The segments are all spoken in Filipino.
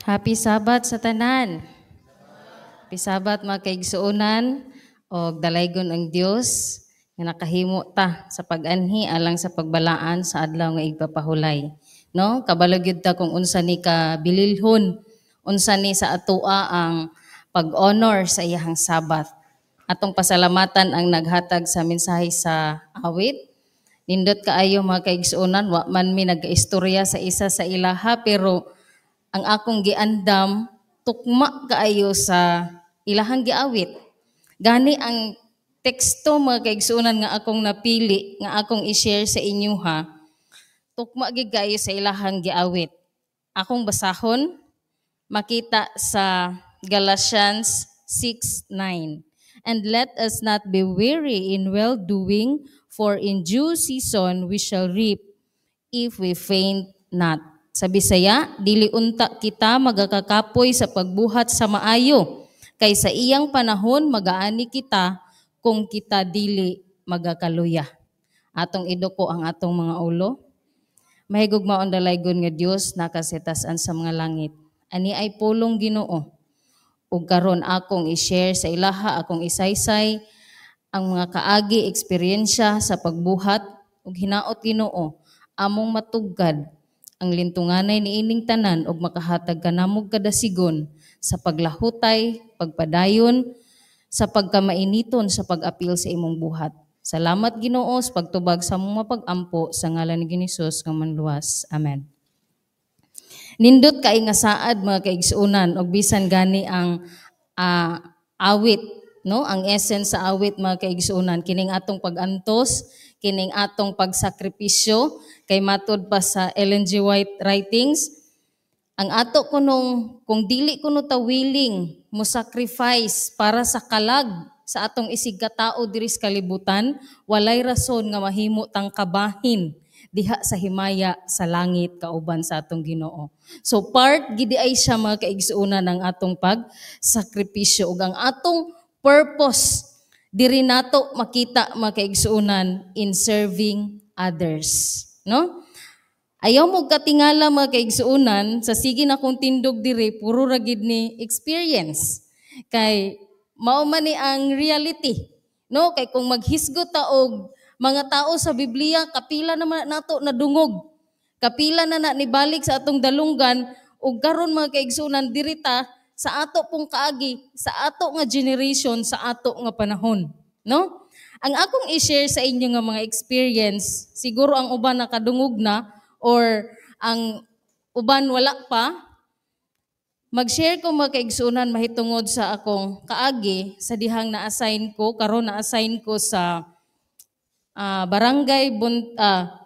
Happy Sabat sa tanan. Happy Sabat mga kaigsuonan o dalaygon ang Dios nga nakahimo ta sa pag-anhi alang sa pagbalaan sa adlaw nga igpapahulay. No, kabalog yun ta kung unsa ni ka bililhon, unsa ni sa atoa ang pag-honor sa iyahang Sabat. Atong pasalamatan ang naghatag sa mensahe sa awit. Nindot kaayo mga kaigsuonan, wa man mi nag-istorya sa isa sa ilaha pero ang akong giandam tukma kaayo sa ilahang giawit. Gani ang teksto mga kaigsuonan nga akong napili nga akong i-share sa inyo ha. Tukma gid kaayo sa ilahang giawit. Akong basahon makita sa Galatians 6:9. And let us not be weary in well-doing, for in due season we shall reap if we faint not. Sa Bisaya, dili unta kita magakakapoy sa pagbuhat sa maayo, kay sa iyang panahon magaani kita kung kita dili magakaluya. Atong iduko ang atong mga ulo. Mahigog maon dalaygon nga Dios nakasetasan sa mga langit. Ani ay pulong Ginoo. Ug karon akong i-share sa ilaha, akong isaysay ang mga kaagi eksperyensya sa pagbuhat ug hinaot Ginoo among matugkad ang lintunganay niining tanan ug makahatag kanamog kadasigon sa paglahutay, pagpadayon, sa pagkamainiton sa pag-apil sa imong buhat. Salamat Ginoo sa pagtubag sa among mapag-ampo sa ngalan ni Hesus nga manluwas. Amen. Nindot kay nga saad mga kaigsuonan og bisan gani ang awit, no? Ang essence sa awit mga kaigsuonan kining atong pag-antos, kining atong pagsakripisyo kay matud pa sa Ellen G. White writings, ang ato kunong kung dili kuno ta willing mo sacrifice para sa kalag sa atong isig katao diri sa kalibutan, walay rason nga mahimo tang kabahin diha sa himaya sa langit kauban sa atong Ginoo. So part gidi ay siya mga kaigsuonan ng atong pagsakripisyo ug ang atong purpose diri nato makita mga kaigsuonan in serving others, no? Ayaw mo katingala mga kaigsuonan sa sige na kung tindog diri puro ra gid ni experience. Kay mao man ni ang reality, no? Kay kung maghisgot ta og mga tao sa Biblia, kapila naman nato nadungog. Kapila na nibalik sa atong dalunggan ug karon mga kaigsuonan dirita sa ato pong kaagi, sa ato nga generation, sa ato nga panahon, no? Ang akong i-share sa inyo nga mga experience, siguro ang uban nakadungog na or ang uban wala pa, mag-share ko mga kaigsuonan mahitungod sa akong kaagi sa dihang na-assign ko, karon na-assign ko sa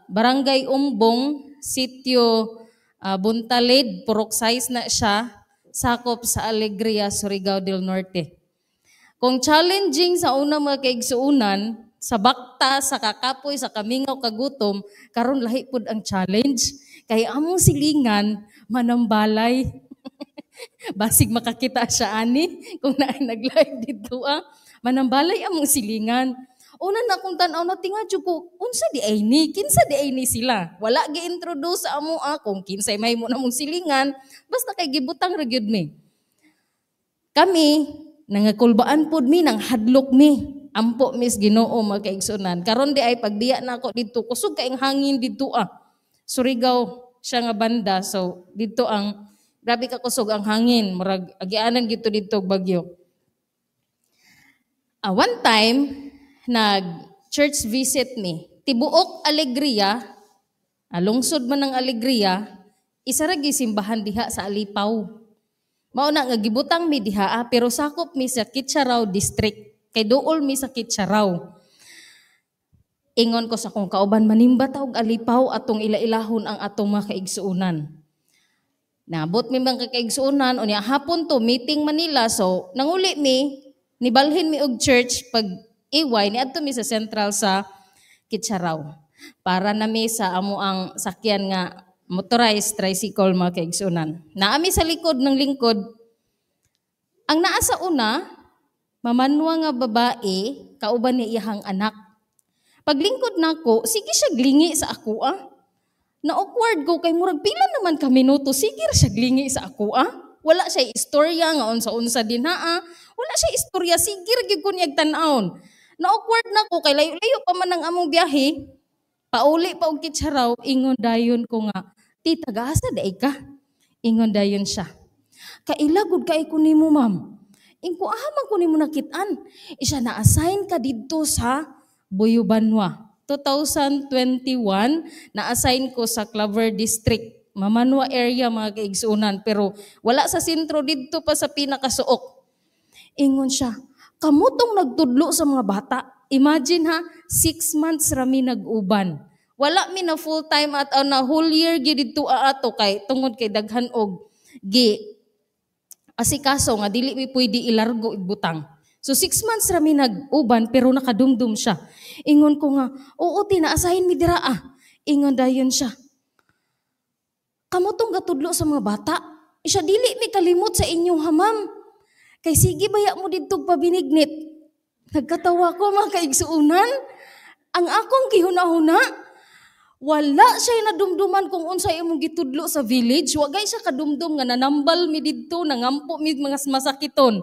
Barangay Umbong, Sitio Buntalid, Purok size na siya, sakop sa Alegria, Surigao del Norte. Kung challenging sa unang mga kaigsuonan, sa bakta, sa kakapoy, sa kamingaw, kagutom, karon lahi pud ang challenge. Kay among silingan, manambalay. Basig makakita siya ani, kung nag-live dito manambalay among silingan. Una na kung tanaw na tingadyo ko, unsa di ay ni, kinsa di ay ni sila. Wala gi-introduce sa amo akong kinsay may mo na mong silingan, basta kay gibutang ra gyud mi. Kami nangakulbaan pod mi nang hadlok mi. Ampo mis Ginoo mga kaigsuonan. Karon di ay pagdiya na ako dito, kusog kay ang hangin dito Surigao siya nga banda, so dito ang grabe ka kusog ang hangin, murag agianan gito dito bagyo. One time nag-church visit me. Tibuok Alegria, lungsod man ng Alegria, isa ra simbahan diha sa Alipaw. Mao na nga gibutang mi diha pero sakop mi sa Kitcharaw district. Kay duol mi sa Kitcharaw. Ingon ko sa kong kauban manimba ta og Alipaw atong ilailahon ang atong mga kaigsuonan. Nabot mi mga kaigsuonan unya hapon to meeting Manila, so nanguli mi nibalhin mi og church pag iway ni adto mi sa sentral sa Kitcharaw para nami sa amo ang sakyan nga motorized tricycle mga kaigsuonan. Naami sa likod ng lingkod. Ang naa sa una, mamanwa nga babae kauban ni iyahang anak. Paglingkod nako, sige siya glingi sa ako Na awkward ko kay murag pila naman ka minuto, sige siya glingi sa ako Wala siya istorya nga unsa-unsa dinhaa. Wala siya istorya, sige ra gyud ko niyag tan-awon. Na-awkward na ko kay layo-layo pa man ang among biyahe. Pauli pa og kitsaraw, ingon dayon ko nga, "Ti taga-asa daay ka?" Ingon dayon siya. "Kailagod kay ko nimo, ma'am." Ingko man ko nimo nakit-an. Isa na-assign ka didto sa Boyobanwa. 2021, na-assign ko sa Clover District. Mamanwa area mga kaigsunan. Pero wala sa sentro didto pa sa pinakasuok. Ingon siya, "Kamutong nagtudlo sa mga bata." Imagine ha, 6 months rami nag-uban. Wala mi na full time at na whole year gyud didto ato kay tungod kay daghan og asikaso nga dili mi pwede ilargo ibutang. So 6 months rami nag-uban pero nakadumdum siya. Ingon ko nga, "Oo, tinaasahin mi dira ah." Ingon dayon siya, "Kamutong gatudlo sa mga bata. Siya dili mi kalimot sa inyo ha, ma'am. Kay sige baya mo didtog pabinignit." Nagkatawa ko mga kaigsuunan. Ang akong gihuna-huna, wala siya nadumduman kung unsay imong gitudlo sa village. Wagay siya kadumdum nga nanambal mi didto, nangampo mi mga masakiton.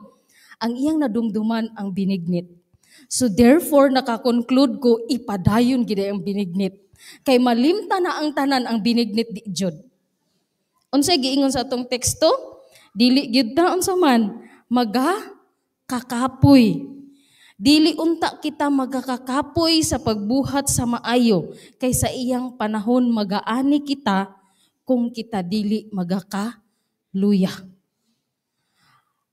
Ang iyang nadumduman ang binignit. So therefore, nakakonclude ko, ipadayon gid ang binignit. Kay malimta na ang tanan ang binignit di jud. Unsay giingon sa atong teksto? Dili gyud ta unsa man kakapoy. Dili unta kita magakakapoy sa pagbuhat sa maayo kay sa iyang panahon magaani kita kung kita dili magakaluya.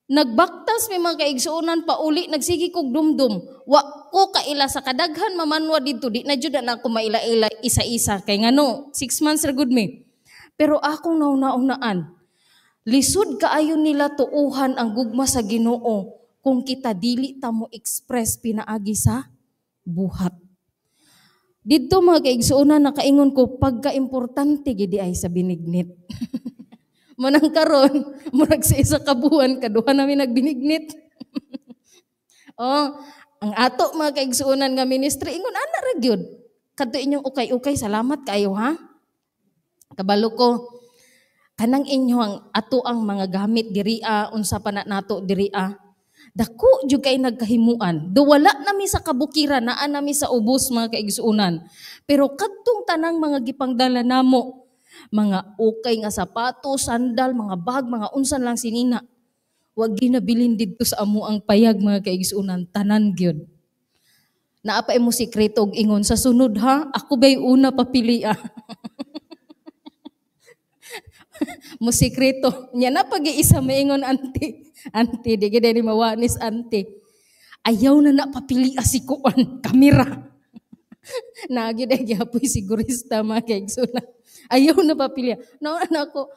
Nagbaktas may mga kaigsuonan pauli nagsigi kog dumdum. Wa ko kaila sa kadaghan mamanwa didto di na jud na ako maila-ila isa-isa kay ngano 6 months ra gud mi. Pero akong nauna-unaan lisod kaayo nila tuuhan ang gugma sa Ginoo kung kita dili ta mo express pinaagi sa buhat. Didto mga kaigsuonan nakaingon ko pagka-importante gid ay sa binignit. Manang karon murag sa isa ka buwan kaduha namin nagbinignit. Oh, ang ato mga kaigsuonan nga ministry ingon ana ra gyud. Kadto inyong ukay-ukay salamat kaayo ha. Kabalo ko kanang inyong ato ang mga gamit diriya unsa pa na nato diriya. Dako jud kay nagkahimuan. Do wala nami sa kabukiran naa nami sa ubos mga kaigsuonan. Pero kadtong tanang mga gipangdala namo, mga ukay nga sapatos, sandal, mga bag, mga unsan lang sinina. Wag ginabilin didto sa amo ang payag mga kaigsuonan tanan gyud. Naa pa imo sikreto og ingon sa sunod ha, ako bay una papili ah. Mo sikreto. Nya na pag-iisa maingon auntie. Auntie, di gid ni mawanis auntie. Ayaw na napapili si kuan, kamera. Nagi na gyapoy sigurista mga kaigsunan. Ayaw na papili. No, ako,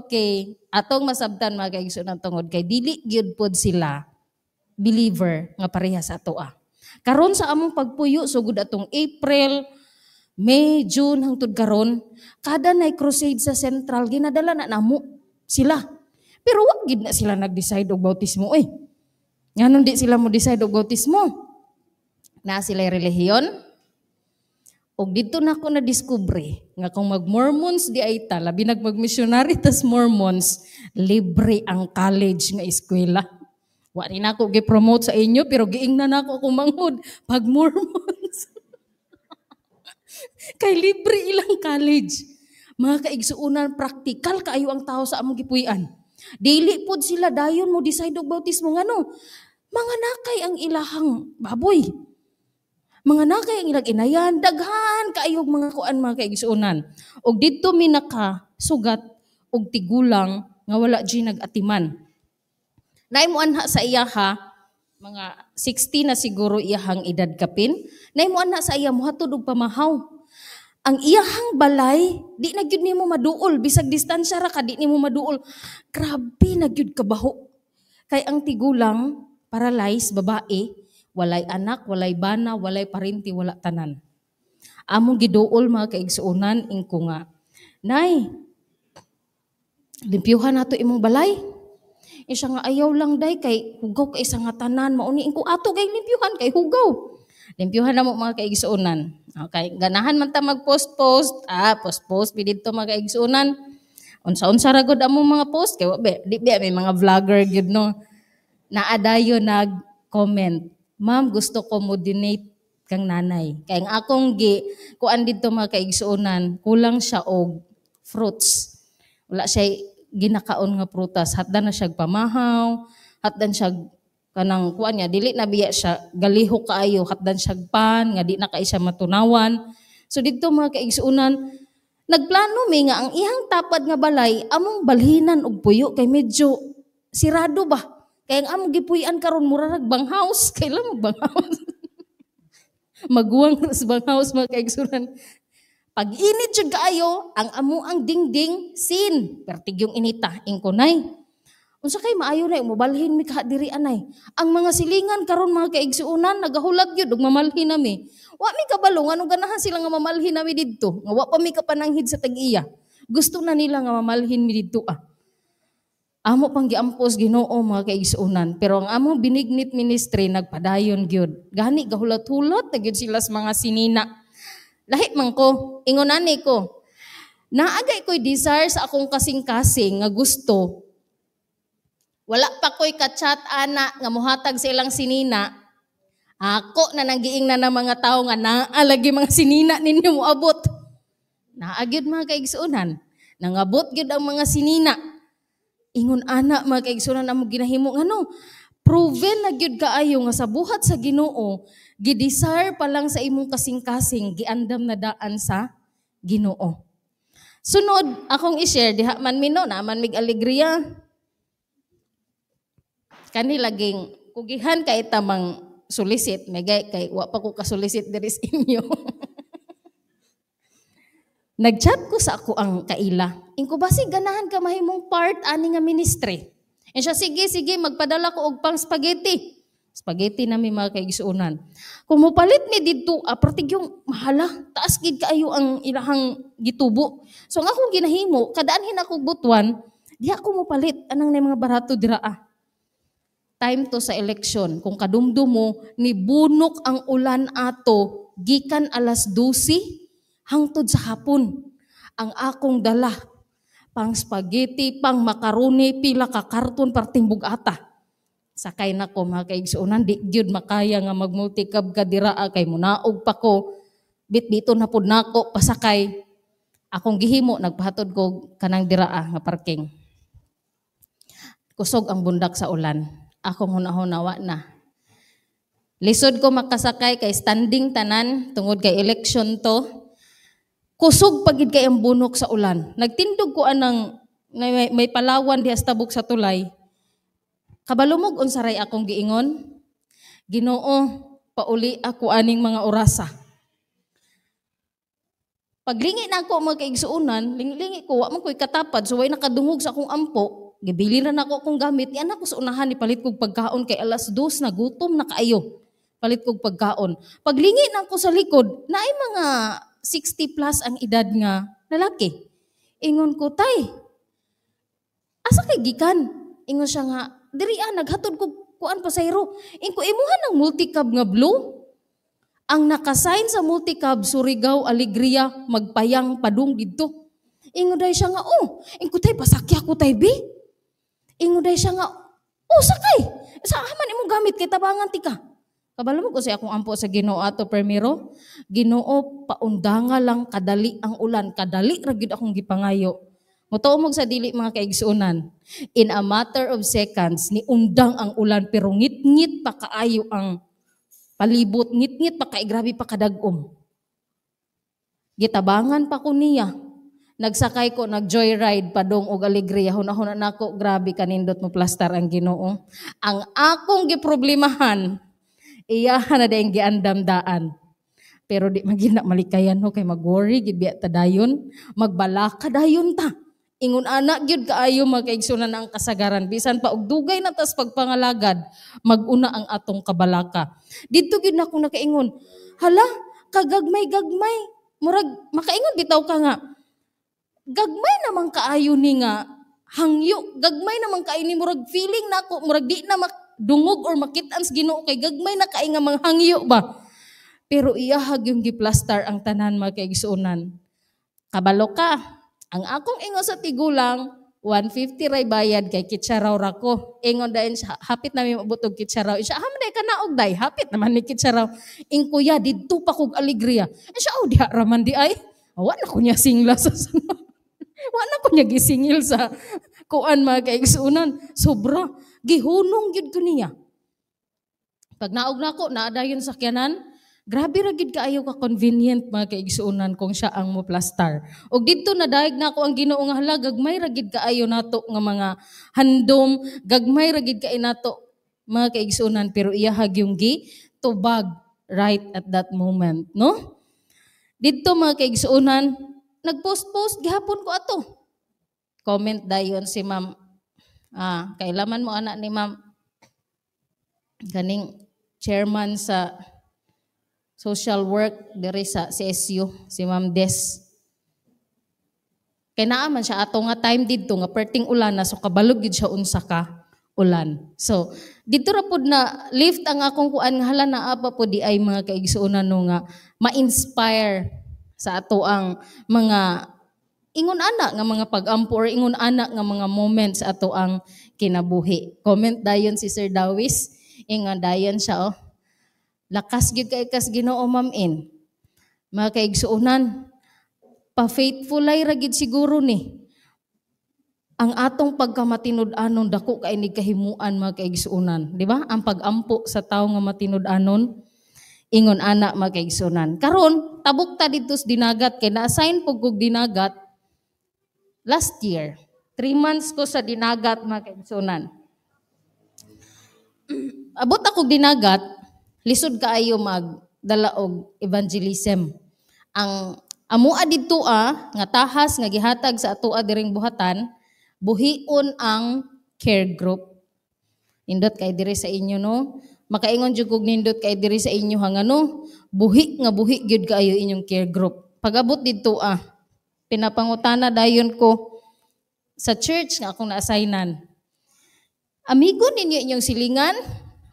okay. Atong masabtan mga kaigsunan tungod kay dili gyud pod sila believer nga pareha sa ato ah. Karon sa among pagpuyo sugod atong April, May, June hangtod karon, kada nay crusade sa Central ginadala na namo sila. Pero wag gid na sila nag-decide og bautismo Nganon di sila mo decide og bautismo? Na sila relihiyon. Og dito na ako na diskubre nga kung mag-Mormons di ay ta, labi nag-missionary tas Mormons, libre ang college nga eskwela. Wa rin ako gi-promote sa inyo pero giingnan nako kung manghud pag Mormons. Kay libre ilang college. Mga kaigsuunan, praktikal kaayo ang tao sa among gipuy-an. Dili pod sila dayon mo decide og bautismo ngano. Mga nakay ang ilahang baboy. Mga nakay ang ilang inayan, daghan kaayog mga kuan mga kaigsuunan. Og didto mi nakasugat og tigulang nga wala di nagatiman. Naimuanha sa iya ha, mga 60 na siguro iyahang edad kapin. Naimuanha sa iya mohatod og pamahaw. Ang iyahang balay, di na gyud nimo maduol, bisag distansya ra ka di nimo maduol. Grabe na gyud kabaho. Kay ang tigulang, paralyzed, babae, walay anak, walay bana, walay parinti, wala tanan. Among giduol mga kaigsuonan, ingko nga, Nay, limpyuhan nato imong balay. Isa nga ayaw lang day, kay hugaw kay isa nga tanan, mauni, ingko ato kay limpyuhan, kay hugaw. Limpyuhan na mo mga kaigsuonan. Okay, ganahan man ta mag-post-post. Post-post, bidito mga kaigsuonan. Unsa-unsa ra gud among mga post kay di ba may mga vlogger gyud no. Naadayo nag-comment, "Ma'am, gusto ko mo donate kang nanay." Kay ang akong kuan didto mga kaigsuonan, kulang siya og fruits. Wala siya ginakaon nga prutas, hatdan na siya pamahaw, hatdan siya kanang kuan niya, dili na biya siya galiho kaayo, hatdan siya pan nga di na kay siya matunawan. So didto mga kaigsuonan, nagplano mi nga ang ihang tapad nga balay among balhinan og puyo kay medyo sirado ba. Kay ang among gipuy-an karon mura rag banghouse, kailan mo banghouse? Maguwang sa banghouse mga kaigsuonan. Pag init jud kaayo, ang amo ang dingding sin, pertig yung inita, ingkunay. Unsa kay maayo na mobalhin mi ka diri anay. Ang mga silingan karon mga kaigsuonan nagahulat gyud og mamalhin nami. Wa mi kabalo nga ganahan sila nga mamalhin nami didto. Nga wa pa mi kapananghid sa tag-iya. Gusto na nila nga mamalhin mi didto ah. Amo pang giampos Ginoo mga kaigsuonan, pero ang amo binignit ministry nagpadayon gyud. Gani gahulat-hulat na gyud sila sa mga sinina. Lahi man ko, ingonani ko. Naagay ko'y desire sa akong kasing-kasing nga gusto. Wala pa ko'y ka-chat ana nga muhatag sa ilang sinina. Ako na nagiing na ng mga tao nga naalagi mga sinina ninyo moabot. Naagyod mga kaigsuonan. Nangabot gyud ang mga sinina. Ingon ana mga kaigsuonan amo ginahimo ngano. Proven na gyud kaayo nga sa buhat sa Ginoo, gidesire pa lang sa imong kasing-kasing giandam na daan sa Ginoo. Sunod akong i-share diha man mino na man mig alegria. Kani laging kugihan kay tamang sulisit, megay kay wa pa ko kasulisit diri sa inyo. Nag-chat ko sa ako ang kaila. Ingko basi ganahan ka mahimong part ani nga ministry. And siya sige magpadala ko og pang spaghetti. Spaghetti na mi mga kaigsuonan. Kung mopalit mi didto, pertig yung mahala, taas gid kaayo ang ilahang gitubo. So ang akong ginahimo, kadaanhin ako butuan, di ako mopalit anang na mga barato dira Time to sa eleksyon. Kung kadumdum mo, nibunok ang ulan ato, gikan alas 12, hangtod sa hapon. Ang akong dala, pang spaghetti, pang makaroni, pila ka karton, partimbog ata. Sakay na ko mga kaigsuonan, di gyud makaya nga magmultikab ka diraa kay munaog pa ko, bit-bito na pud nako pasakay. Akong gihimo, nagpahatod ko kanang diraa nga parking. Kusog ang bundak sa ulan. Akong hunahunawa na. Lisod ko makasakay kay standing tanan tungod kay election to. Kusog pagid kay ang bunok sa ulan. Nagtindog ko anang may palawan diha sa tabok sa tulay. Kabalumog unsaray akong giingon. Ginoo, pauli ako aning mga orasa. Paglingi na ako mga kaigsuonan, lingi ko, wa man ko'y katapad, so way nakadungog sa akong ampo. Gibili na ako akong gamit. Yan ako sa unahan ni palit kog pagkaon kay alas 2 na gutom na kaayo. Palit kog pagkaon. Paglingi na ako sa likod, naay mga 60 plus ang edad nga lalaki. Ingon ko, tay, asa kay gikan? Ingon siya nga, diri naghatod ko kuan pasayro. Inko imuha ng multicab nga blue. Ang nakasign sa multicab, Surigao, Alegria, Magpayang, Padung didto. Ingon day siya nga, inko tay pasakya ko tay bi. Ingon day siya nga, sakay. Sa aman imong gamit kay tabangan tika. Kabalo mo ko sa akong ampo sa Ginoo ato permiro. Ginoo paundanga lang kadali ang ulan, kadali ra gyud akong gipangayo. Motuomog sa dili mga kaigsuonan. In a matter of seconds ni undang ang ulan pero ngit-ngit pa kaayo ang palibot, ngit-ngit pa kay grabe pa kadagom. Gitabangan pa ko niya. Nagsakay ko, nag-joyride padong og Alegria. Hunahuna nako, grabe kanindot mo plastar ang Ginoo. Ang akong giproblemahan, iyahan na dayang giandam-daan. Pero di magina malikayan no kay mag-worry gid biya ta dayon, magbalaka dayon ta. Ingon anak gyud kaayo makaigsunan ang kasagaran bisan pa og dugay na tas pagpangalagad maguna ang atong kabalaka. Didto gyud nako nakaingon, hala kagagmay-gagmay, murag makaingon bitaw ka nga. Gagmay naman kaayo ni nga hangyo, gagmay naman kaayo ni murag feeling nako murag di na dungog or makit-an sa Ginoo kay gagmay na kay nga manghangyo ba. Pero iyahag yung giplastar ang tanan mga kaigsuonan. Kabalo ka, Ang akong ingon sa tigulang, 150 ray bayad kay kitsaraw ra ko. Ingon dayon siya, hapit namin mabutog kitsaraw. Siya, hamday ka na og day, hapit naman ni kitsaraw. Ing kuya, didto pa kog alegria. Siya, diha raman di ay. Wa na ko niya singla sa sunod. Wa na ko niya gisingil sa kuan mga kaigsuunan. Sobra, gihunong gid ko niya. Pag naog na ko, naadayon sa sakyanan, grabe ra gid kaayo ka convenient mga kaigsuunan kung siya ang moplastar. Og didto nadaig na ako ang Ginoo nga hala gagmay ra gid kaayo nato nga mga handom, gagmay ra gid kay nato mga kaigsuunan pero iya yung tubag right at that moment, no? Didto mga kaigsuunan, nagpost-post gihapon ko ato. Comment dayon si Ma'am. Kailaman mo anak ni Ma'am kaning chairman sa social work diri sa CSU, si Ma'am Des. Kay naa man siya ato nga time didto nga perting ulan na so kabalog gid siya unsa ka ulan. So didto ra pud na lift ang akong kuan nga hala naa pa pud di ay mga kaigsuonan no nga ma-inspire sa ato ang mga ingon ana nga mga pag-ampo or ingon ana nga mga moments sa ato ang kinabuhi. Comment dayon si Sir Dawis, ingon dayon siya lakas gyud kay kas Ginoo ma'am-in. Mga kaigsuonan, pa-faithful ay ra gid siguro ni. Ang atong pagkamatinud-anon dako kay ni kahimuan mga kaigsuonan, di ba? Ang pag-ampo sa tawo nga matinud-anon ingon ana mga kaigsuonan. Karon tabuk ta dito sa dinagat kay na-assign pug kog dinagat last year. 3 months ko sa dinagat mga kaigsuonan. Abot ako dinagat, lisod kaayo magdala og evangelism. Ang amua didto nga tahas nga gihatag sa atoa diring buhatan, buhion ang care group. Nindot kay diri sa inyo no. Makaingon jud kog nindot kay diri sa inyo hangano, buhi gyud kaayo inyong care group. Pag-abot didto pinapangutana dayon ko sa church nga akong na-assignan. Amigo ninyo inyong silingan,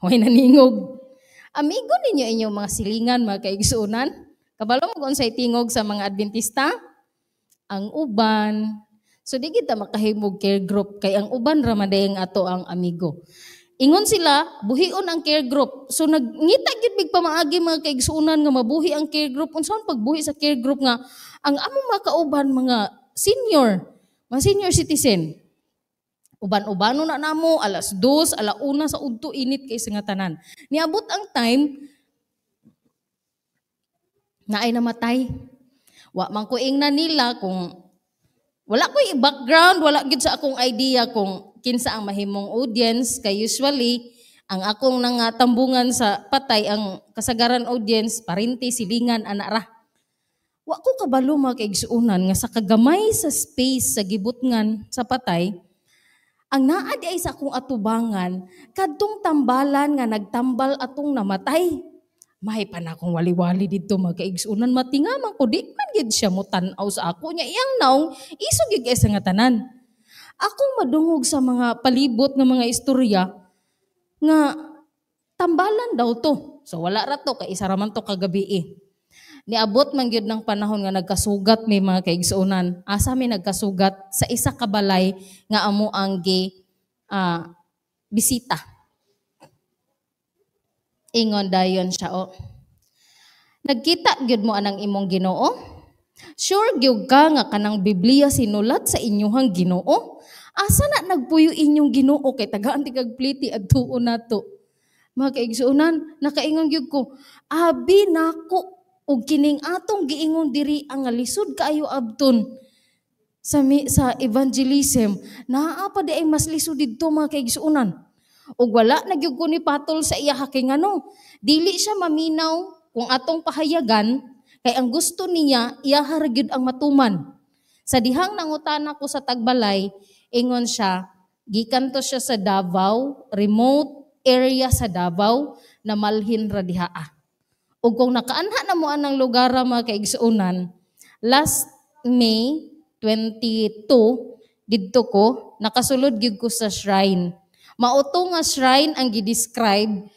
way naningog. Amigo ninyo inyong mga silingan, mga kaigsuunan. Kabalo mo kung sa'y tingog sa mga Adventista, ang uban. So di kita makahimog care group, kay ang uban ramadayang ato ang amigo. Ingon sila, buhion ang care group. So nagngita gid big pamaagi mga kaigsuunan nga mabuhi ang care group. Unsaon pagbuhi sa care group nga ang among mga kauban mga senior citizen. Uban-ubano na namo, 2:00, 1:00 sa udto init kay nga tanan. Niabot ang time na ay namatay. Wa man ko ingna nila kung wala ko background, wala gid sa akong idea kung kinsa ang mahimong audience kay usually ang akong nangatambungan sa patay ang kasagaran audience parinti silingan anak ra. Wa ko kabalo mga kaigsuunan nga sa kagamay sa space sa gibutngan sa patay. Ang naa di ay sa akong atubangan, kadtong tambalan nga nagtambal atong namatay. Mahay pa na akong wali-wali dito mga kaigsuunan, matingaman ko, di man gid siya mo tanaw sa ako niya. Iyang naong, isog gid sa nga tanan. Akong madungog sa mga palibot ng mga istorya, nga tambalan daw to. So wala ra to, kay isa raman to kagabi Niabot man gyud ng panahon nga nagkasugat may mga kaigsuunan. Asa may nagkasugat sa isa ka balay nga amo ang bisita. Ingon dayon siya Nagkita gyud mo anang imong Ginoo? Sure gyud ka nga kanang Biblia sinulat sa inyohang Ginoo? Asa na nagpuyo inyong Ginoo kay tagaan ti kag pliti adtuon nato? Mga kaigsuunan, nakaingon gyud ko, abi nako ug kining atong giingon diri ang lisod kaayo abton sa evangelism naa pa di ay mas lisod didto mga kaigsuunan ug wala na gyud ko ni patol sa iya kay ngano dili siya maminaw kung atong pahayagan kay ang gusto niya iya gyud ang matuman sa dihang nangutana ko sa Tagbalay ingon siya gikan to siya sa Davao remote area sa Davao na malhin ra diha O kung nakaanha na mo anang lugar mga kaigsuunan, last May 22, didto ko, nakasulod gyud ko sa shrine. Mauto nga shrine ang gidescribe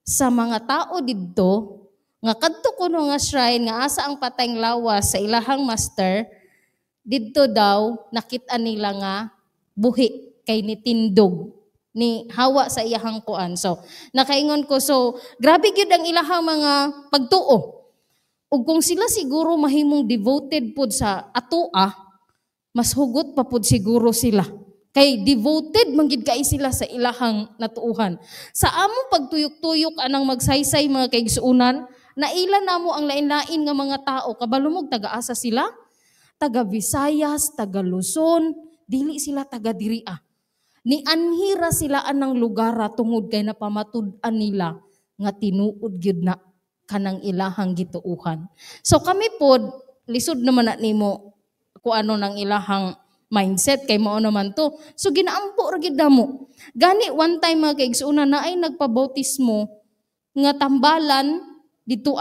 sa mga tao didto, nga kadto ko no nga shrine, nga asa ang patayng lawas sa ilahang master, didto daw nakita nila nga buhi kay ni tindog ni hawa sa iyahang kuan. So nakaingon ko, so grabe gyud ang ilahang mga pagtuo. Ug kung sila siguro mahimong devoted pud sa atoa, mas hugot pa pud siguro sila. Kay devoted manggid kay sila sa ilahang natuuhan. Sa among pagtuyok-tuyok anang magsaysay mga kaigsuunan, naila namo ang lain-lain nga mga tao. Kabalumog taga-asa sila, taga Visayas, taga Luzon, dili sila taga diria. Ni anhira sila anang lugara tungod kay napamatud-an nila nga tinuod gyud na kanang ilahang gituuhan. So kami pod lisod naman na nimo kung ano nang ilahang mindset kay mao naman to. So ginaampo ra gid namo. Gani one time mga kaigsuuna na ay nagpabautismo nga tambalan dito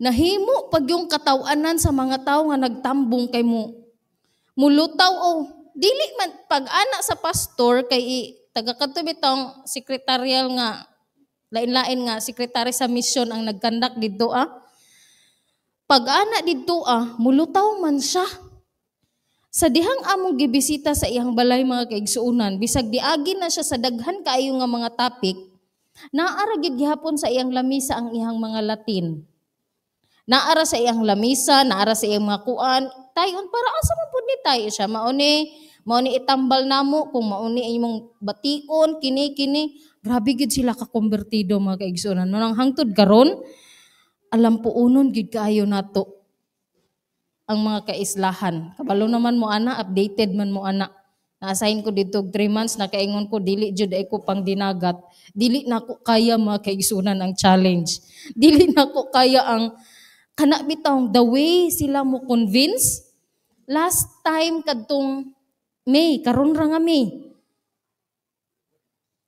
Nahimo pag yung katawanan sa mga tao nga nagtambong kay mo mulutaw dili man pag ana sa pastor kay taga kadto bitong sekretarial nga lain-lain nga sekretary sa misyon ang nagkandak didto Pag ana didto mulutaw man siya. Sa dihang among gibisita sa iyang balay mga kaigsuunan, bisag diagi na siya sa daghan kaayo nga mga topic, naara gid gihapon sa iyang lamisa ang iyang mga Latin. Naara sa iyang lamisa, naara sa iyang mga kuan, tayon para asa man pud ni tayo siya mao ni itambal namo kung mao ni imong bation kini. Grabe gid sila ka konbertido mga kaigsuunan. Manang hangtod karon, alam po unon gid kaayo nato ang mga kaislahan. Kabalo naman mo ana, updated man mo ana. Na-assign ko dito 3 months, nakaingon ko, dili jud ay ko pang dinagat. Dili na ko kaya mga kaigsunan ang challenge. Dili na ko kaya ang kanabitang the way sila mo convince. Last time kadtong May, karon ra nga May.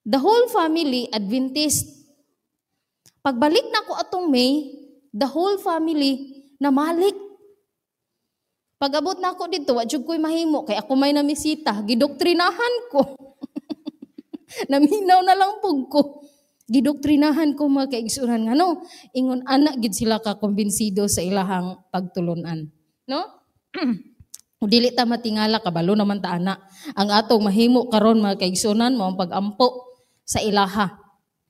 The whole family Adventist. Pagbalik na ko atong May, the whole family namalik. Pag-abot na ako dito, wa jud ko'y mahimo kay ako may namisita, gidoktrinahan ko. Naminaw na lang pug ko. Gidoktrinahan ko mga kaigsunan nga no, ingon anak gid sila ka kumbinsido sa ilahang pagtulunan, no? Dili ta matingala kabalo naman ta ana. Ang atong mahimo karon mga kaigsunan mao ang pag-ampo sa ilaha.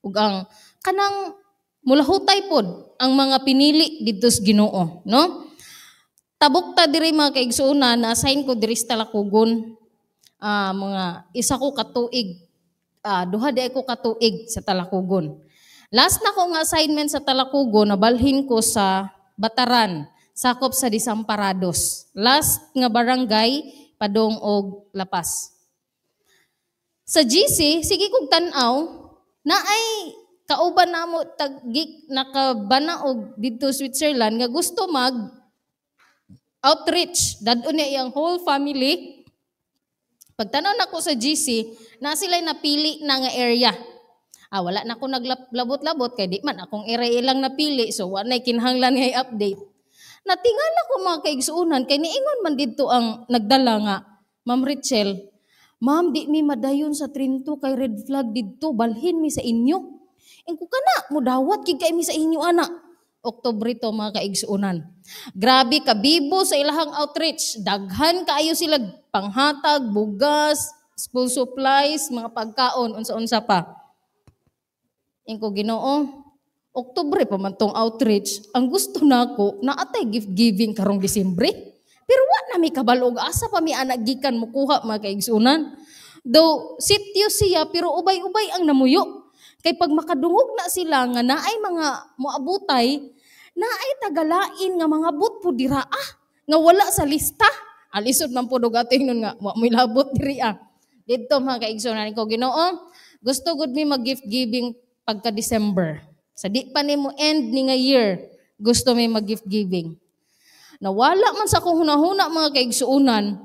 Ug ang kanang mulahutay pod ang mga pinili didto sa Ginoo, no? Tabok ta diri mga kaigsuunan, na-assign ko diri sa Talakugon. Mga isa ko katuig, duha di ako katuig sa Talakugon. Last na ko nga assignment sa Talakugon, nabalhin ko sa Bataran, sakop sa Desamparados. Last nga barangay, Padong og Lapas. Sa GC, sige kog tan-aw, na ay kauban namo tagik nakabana og dito Switzerland nga gusto mag outreach, dadon niya iyang whole family. Pagtanaw na ko sa GC, na sila'y napili na nga area. Wala na ako naglabot-labot, kay di man akong area ilang napili, so wanay kinahanglan nga i-update. Natingala ko mga kaigsuunan, kay niingon man dito ang nagdala nga, Ma'am Richel, Ma'am, di mi madayon sa Trinto, kay red flag dito, balhin mi sa inyo. Ingko kana, mudawat kay mi sa inyo, anak. Oktubre to mga kaigsuunan. Grabe kabibo sa ilahang outreach. Daghan kaayo sila panghatag, bugas, school supplies, mga pagkaon, unsa-unsa pa. Ingko Ginoo, Oktubre pa man tong outreach. Ang gusto nako naatay gift giving karong Disyembre. Pero wa na mi kabalog asa pa mi anak gikan mukuha mga kaigsuunan. Though sityo siya pero ubay-ubay ang namuyo. Kay pag makadungog na sila nga naay mga moabutay, naay tagalain nga mga but po dira nga wala sa lista. Alisod man po dugating nun nga, may labot diri Dito mga kaigsunan ko Ginoo, gusto gud mi mag-gift giving pagka December. Sa di pa nimo end ni nga year, gusto mi mag-gift giving. Nawala man sa akong hunahuna mga kaigsuunan,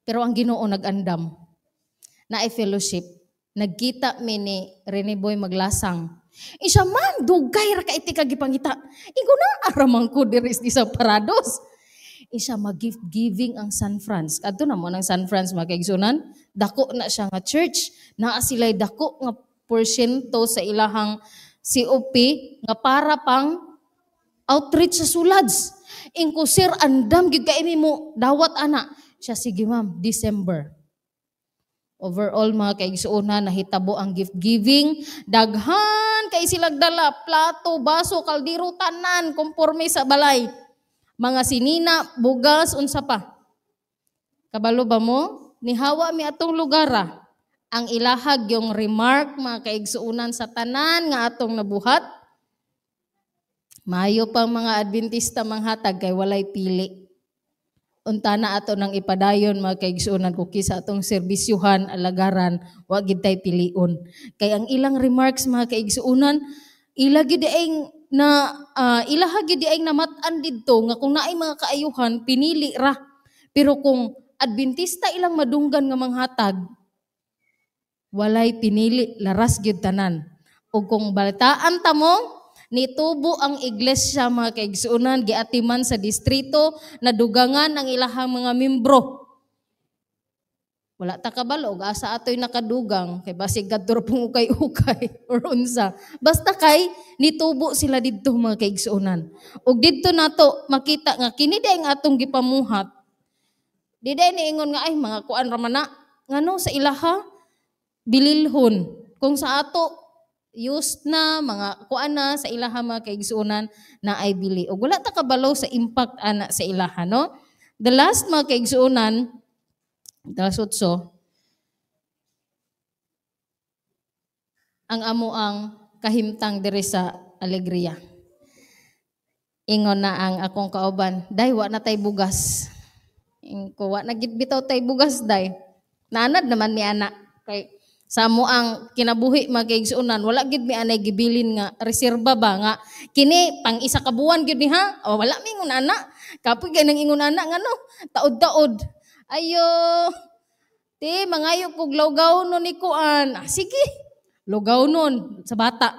pero ang Ginoo nag-andam. Naay fellowship. Nagkita mi ni Rene Boy Maglasang. Isa man, dugay ra ka iti kagipangita. Igo na aramang ko diri sa Parados. Isa mag-gift giving ang San Franz. Kadto na mo ng San Franz mga kaigsunan. Dako na siya nga church. Naa sila'y dako nga porsyento sa ilahang COP nga para pang outreach sa sulads. Ingko sir andam gyud kay mo dawat ana. Siya sige ma'am, December. Overall mga kaigsuonan, nahitabo ang gift giving, daghan kay silag dala, plato, baso, kaldero, tanan, konforme sa balay. Mga sinina, bugas, unsa pa. Kabalo ba mo? Nihawa mi atong lugara. Ang ilahag yung remark mga kaigsuonan sa tanan nga atong nabuhat. Mayo pang mga Adventista manghatag kay walay pili. Unta na ato nang ipadayon mga kaigsuonan ko kisa atong serbisyuhan, alagaran, wa gid tay pilion. Kay ang ilang remarks mga kaigsuonan, ila gid ay namatan didto nga kung naay mga kaayuhan pinili ra. Pero kung Adventista ilang madunggan nga manghatag, walay pinili, laras gyud tanan. Ug kung balitaan ta mo, nitubo ang iglesia mga kaigsuonan, giatiman sa distrito, nadugangan ang ilahang mga membro. Wala ta kabalo, asa ato'y nakadugang, kay basig gadtor pong ukay-ukay or unsa. Basta kay nitubo sila didto mga kaigsuonan. Ug didto nato makita nga kini ang atong gipamuhat. Di day niingon nga ay mga kuan ra man na ngano sa ilaha bililhon. Kung sa ato used na mga kuan na sa ilaha mga kaigsuonan na ay bili. O wala ta kabalaw sa impact ana sa ilaha, no? The last mga kaigsuonan, dalasotso, ang amo ang kahimtang diri sa alegria. Ingon na ang akong kauban, day wa na tay bugas. Ingko wa na gid bitaw tay bugas day. Nanad naman ni ana kay sa mo ang kinabuhi magkaigsuonan, wala gid mi anay gibilin nga reserba ba nga kini pang isa ka buwan gyud ni ha. O wala mi ingon ana. Kapoy kay nang ingon ana ngano taod-taod. Ayo. Ti mangayo kog lawgaw no ni kuan. Sige. Lugaw nun sa bata.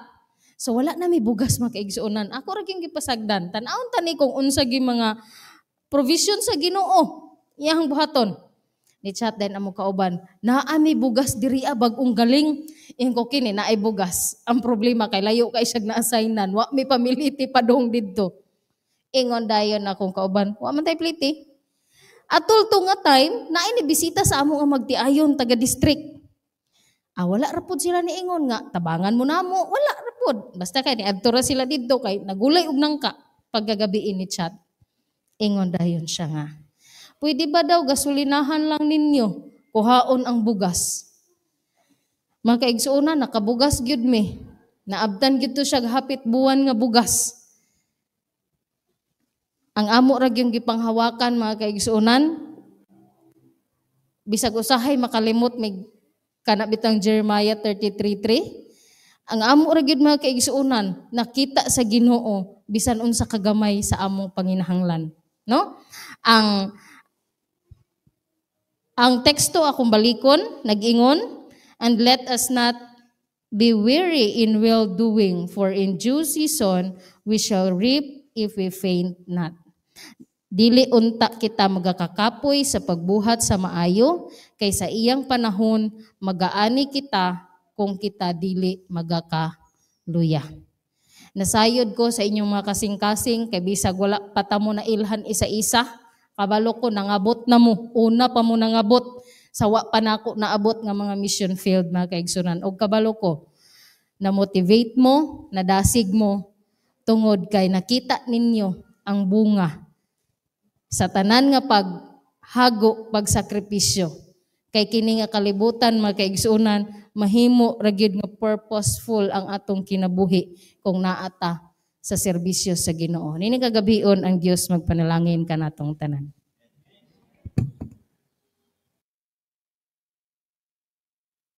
So wala na mi bugas magkaigsuonan. Ako ra gyud gipasagdan. Tan-awon tani kung unsa gi mga provision sa Ginoo iyang buhaton. Ni chat din amo kauban, naami bugas diri bag-ong galing. Ingo kini naay bugas. Ang problema kay layo kay siya na-assignan, wa mi pamiliti padong didto. Ingon dayon akong kauban, wa man tay pliti. Atul to nga time, naay ni bisita sa amo nga magtiayon taga district. Wala ra pud sila ni ingon nga tabangan mo namo, wala ra pud. Basta kay ni adto ra sila didto kay nagulay og nangka pagkagabi ni chat. Ingon dayon siya nga. Pwede ba daw gasolinahan lang ninyo, kuhaon ang bugas. Mga kaigsuonan, nakabugas gyud mi. Naabtan gyud to siya hapit buwan nga bugas. Ang amo ra gyung gipanghawakan mga kaigsuonan, bisag usahay makalimot mig kanabitang Jeremiah 33:3. Ang amo ra gyud mga kaigsuonan, nakita sa Ginoo bisan unsa kagamay sa among panginahanglan, no? Ang teksto akong balikon, nag-ingon, and let us not be weary in well-doing, for in due season we shall reap if we faint not. Dili unta kita magakakapoy sa pagbuhat sa maayo, kay sa iyang panahon magaani kita kung kita dili magakaluya. Nasayod ko sa inyong mga kasing-kasing, kay bisag wala patamo na ilhan isa-isa, kabalo ko nangabot na mo, una pa mo nangabot, sawa pa nako naabot nga mga mission field mga kaigsunan. Og kabalo ko, na-motivate mo, nadasig mo, tungod kay nakita ninyo ang bunga sa tanan nga paghago, pagsakripisyo. Kay kini nga kalibutan mga kaigsunan, mahimo ra gyud nga purposeful ang atong kinabuhi kung naata sa serbisyo sa Ginoo. Nini kagabion ang Dios magpanalangin kanatong tanan.